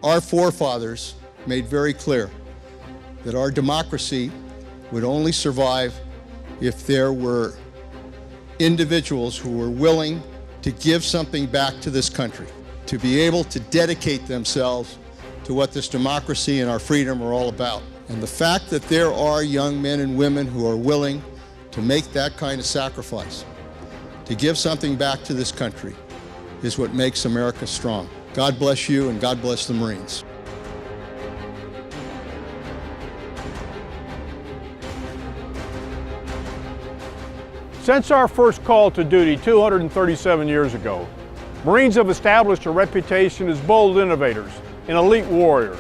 Our forefathers made very clear that our democracy would only survive if there were individuals who were willing to give something back to this country, to be able to dedicate themselves to what this democracy and our freedom are all about. And the fact that there are young men and women who are willing to make that kind of sacrifice, to give something back to this country, is what makes America strong. God bless you and God bless the Marines. Since our first call to duty 237 years ago, Marines have established a reputation as bold innovators and elite warriors,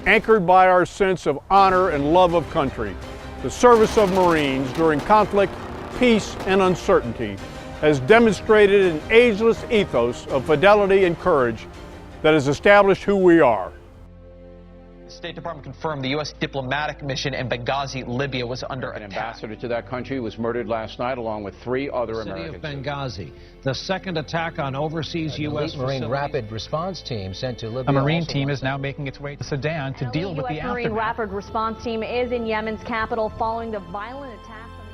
anchored by our sense of honor and love of country. The service of Marines during conflict, peace, and uncertainty has demonstrated an ageless ethos of fidelity and courage that has established who we are. The State Department confirmed the U.S. diplomatic mission in Benghazi, Libya, was under attack. An ambassador to that country was murdered last night along with 3 other Americans. City of Benghazi, the second attack on overseas U.S. Marine rapid response team sent to Libya. A Marine team is now making its way to Sudan to deal with the aftermath. Marine rapid response team is in Yemen's capital following the violent attack on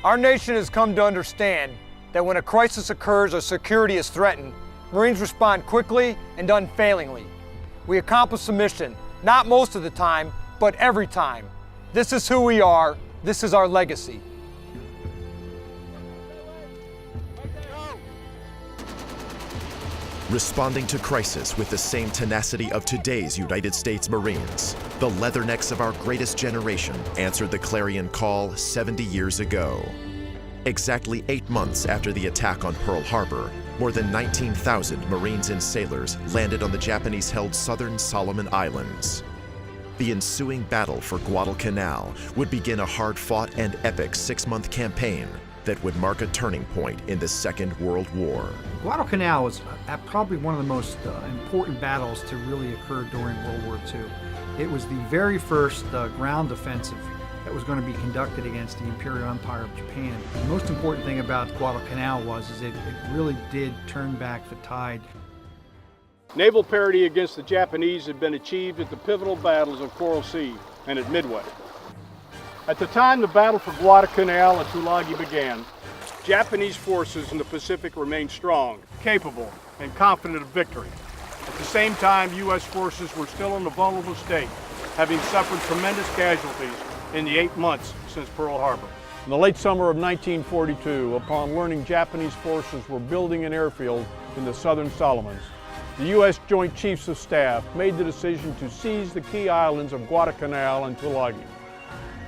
the Our nation has come to understand that when a crisis occurs or security is threatened, Marines respond quickly and unfailingly. We accomplish the mission, not most of the time, but every time. This is who we are. This is our legacy. Responding to crisis with the same tenacity of today's United States Marines, the leathernecks of our greatest generation answered the clarion call 70 years ago. Exactly 8 months after the attack on Pearl Harbor, more than 19,000 Marines and sailors landed on the Japanese-held southern Solomon Islands. The ensuing battle for Guadalcanal would begin a hard-fought and epic 6-month campaign that would mark a turning point in the Second World War. Guadalcanal was probably one of the most important battles to really occur during World War II. It was the very first ground offensive that was going to be conducted against the Imperial Empire of Japan. The most important thing about Guadalcanal was it really did turn back the tide. Naval parity against the Japanese had been achieved at the pivotal battles of Coral Sea and at Midway. At the time the battle for Guadalcanal and Tulagi began, Japanese forces in the Pacific remained strong, capable, and confident of victory. At the same time, U.S. forces were still in a vulnerable state, having suffered tremendous casualties in the 8 months since Pearl Harbor. In the late summer of 1942, upon learning Japanese forces were building an airfield in the southern Solomons, the U.S. Joint Chiefs of Staff made the decision to seize the key islands of Guadalcanal and Tulagi.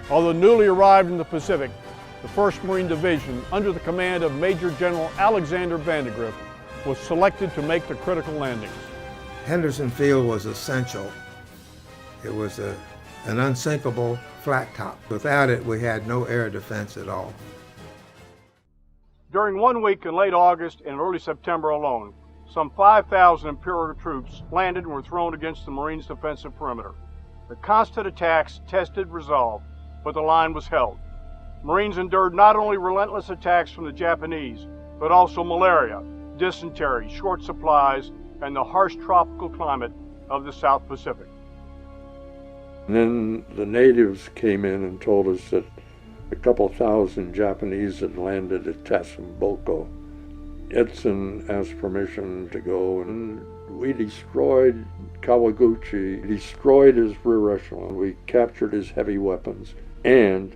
Although newly arrived in the Pacific, the 1st Marine Division, under the command of Major General Alexander Vandegrift, was selected to make the critical landings. Henderson Field was essential. It was an unsinkable flat top. Without it, we had no air defense at all. During 1 week in late August and early September alone, some 5,000 Imperial troops landed and were thrown against the Marines' defensive perimeter. The constant attacks tested resolve, but the line was held. Marines endured not only relentless attacks from the Japanese, but also malaria, dysentery, short supplies, and the harsh tropical climate of the South Pacific. And then the natives came in and told us that a couple thousand Japanese had landed at Tasamboko. Edson asked permission to go, and we destroyed Kawaguchi, destroyed his rear echelon. We captured his heavy weapons, and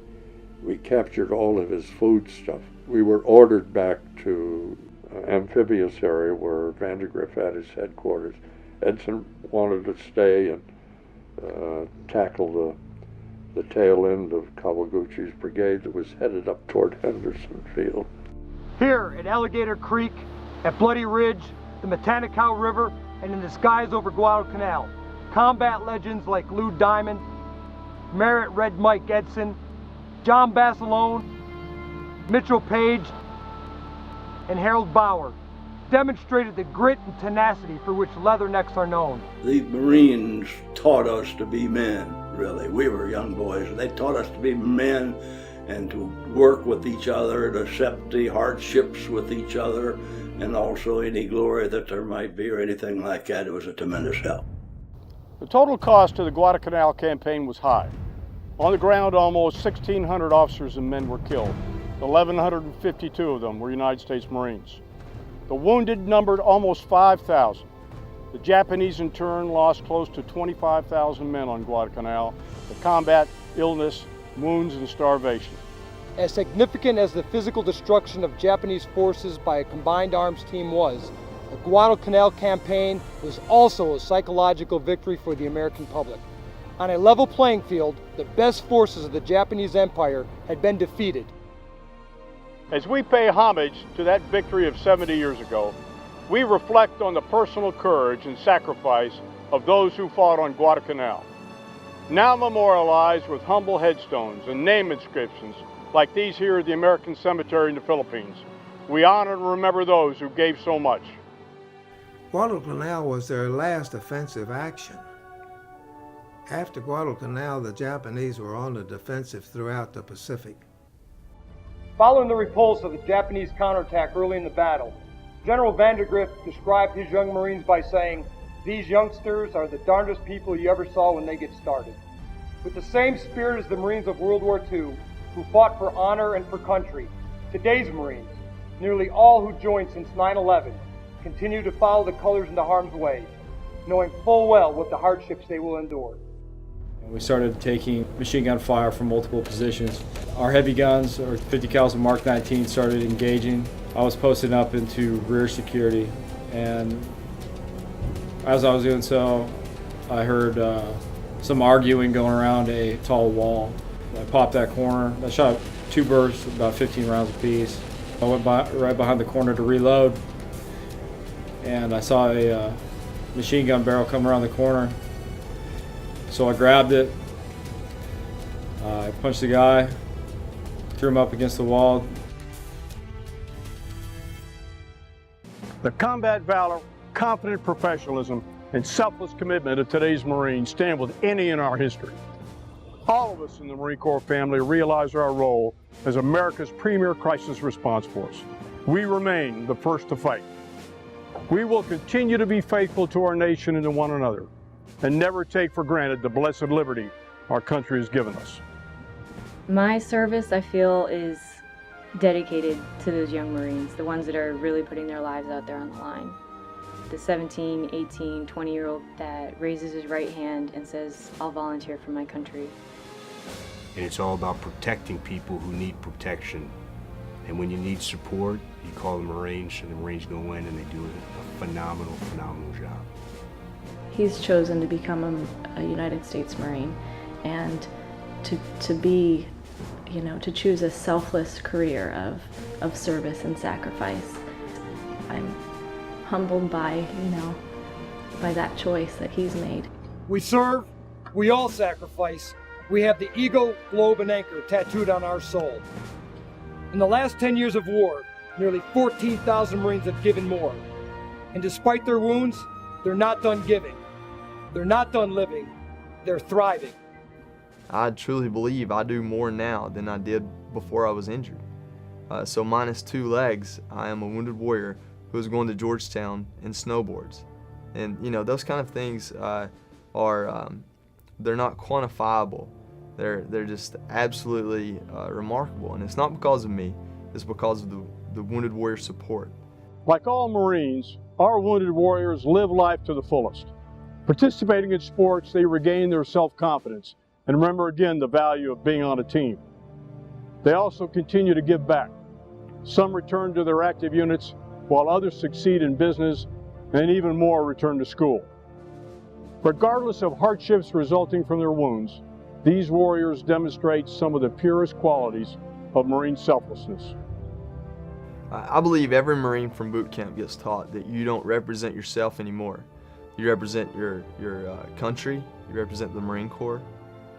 we captured all of his food stuff. We were ordered back to amphibious area where Vandegrift had his headquarters. Edson wanted to stay and tackle the tail end of Kawaguchi's brigade that was headed up toward Henderson Field. Here at Alligator Creek, at Bloody Ridge, the Matanikaw River, and in the skies over Guadalcanal, combat legends like Lou Diamond, Merritt Red Mike Edson, John Basilone, Mitchell Page, and Harold Bauer demonstrated the grit and tenacity for which leathernecks are known. The Marines taught us to be men, really. We were young boys. They taught us to be men and to work with each other, to accept the hardships with each other, and also any glory that there might be or anything like that. It was a tremendous help. The total cost of the Guadalcanal campaign was high. On the ground, almost 1,600 officers and men were killed. 1,152 of them were United States Marines. The wounded numbered almost 5,000. The Japanese, in turn, lost close to 25,000 men on Guadalcanal to combat illness, wounds, and starvation. As significant as the physical destruction of Japanese forces by a combined arms team was, the Guadalcanal campaign was also a psychological victory for the American public. On a level playing field, the best forces of the Japanese Empire had been defeated. As we pay homage to that victory of 70 years ago, we reflect on the personal courage and sacrifice of those who fought on Guadalcanal. Now memorialized with humble headstones and name inscriptions like these here at the American Cemetery in the Philippines, we honor and remember those who gave so much. Guadalcanal was their last offensive action. After Guadalcanal, the Japanese were on the defensive throughout the Pacific. Following the repulse of the Japanese counterattack early in the battle, General Vandergrift described his young Marines by saying, "These youngsters are the darndest people you ever saw when they get started." With the same spirit as the Marines of World War II, who fought for honor and for country, today's Marines, nearly all who joined since 9/11, continue to follow the colors into harm's way, knowing full well what the hardships they will endure. We started taking machine gun fire from multiple positions. Our heavy guns, our 50 caliber Mark 19, started engaging. I was posted up into rear security, and as I was doing so, I heard some arguing going around a tall wall. I popped that corner. I shot 2 bursts, about 15 rounds apiece. I went right behind the corner to reload, and I saw a machine gun barrel come around the corner. So I grabbed it, I punched the guy, threw him up against the wall. The combat valor, confident professionalism, and selfless commitment of today's Marines stand with any in our history. All of us in the Marine Corps family realize our role as America's premier crisis response force. We remain the first to fight. We will continue to be faithful to our nation and to one another, and never take for granted the blessed liberty our country has given us. My service, I feel, is dedicated to those young Marines, the ones that are really putting their lives out there on the line. The 17, 18, 20-year-old that raises his right hand and says, "I'll volunteer for my country." And it's all about protecting people who need protection. And when you need support, you call the Marines, and the Marines go in and they do a phenomenal, phenomenal job. He's chosen to become a United States Marine, and to be, you know, to choose a selfless career of service and sacrifice. I'm humbled by, you know, by that choice that he's made. We serve, we all sacrifice. We have the eagle, globe, and anchor tattooed on our soul. In the last 10 years of war, nearly 14,000 Marines have given more. And despite their wounds, they're not done giving. They're not done living. They're thriving. I truly believe I do more now than I did before I was injured. So minus 2 legs, I am a wounded warrior who is going to Georgetown in snowboards. And you know, those kind of things they're not quantifiable. They're just absolutely remarkable. And it's not because of me, it's because of the wounded warrior support. Like all Marines, our wounded warriors live life to the fullest. Participating in sports, they regain their self-confidence and remember again the value of being on a team. They also continue to give back. Some return to their active units, while others succeed in business, and even more return to school. Regardless of hardships resulting from their wounds, these warriors demonstrate some of the purest qualities of Marine selflessness. I believe every Marine from boot camp gets taught that you don't represent yourself anymore. You represent your country, you represent the Marine Corps,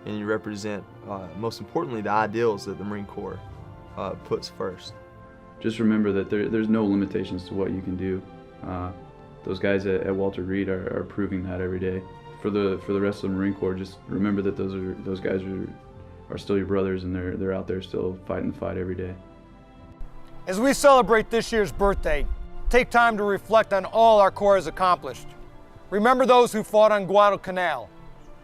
and you represent, most importantly, the ideals that the Marine Corps puts first. Just remember that there's no limitations to what you can do. Those guys at Walter Reed are proving that every day. For the rest of the Marine Corps, just remember that those guys are still your brothers, and they're out there still fighting the fight every day. As we celebrate this year's birthday, take time to reflect on all our Corps has accomplished. Remember those who fought on Guadalcanal.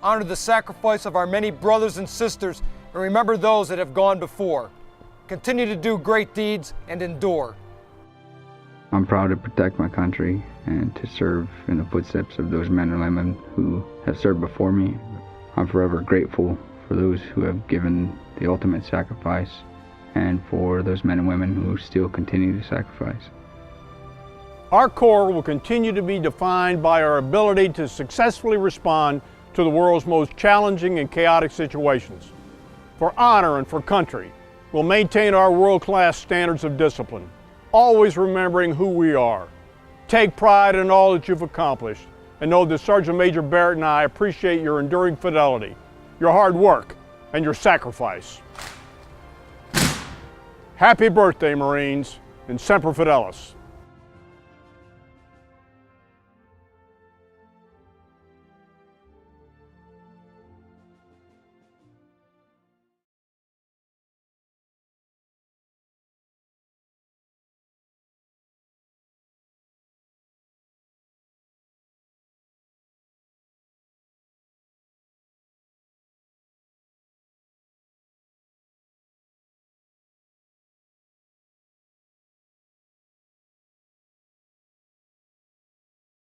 Honor the sacrifice of our many brothers and sisters, and remember those that have gone before. Continue to do great deeds and endure. I'm proud to protect my country and to serve in the footsteps of those men and women who have served before me. I'm forever grateful for those who have given the ultimate sacrifice and for those men and women who still continue to sacrifice. Our Corps will continue to be defined by our ability to successfully respond to the world's most challenging and chaotic situations. For honor and for country, we'll maintain our world-class standards of discipline, always remembering who we are. Take pride in all that you've accomplished, and know that Sergeant Major Barrett and I appreciate your enduring fidelity, your hard work, and your sacrifice. Happy birthday, Marines, and Semper Fidelis.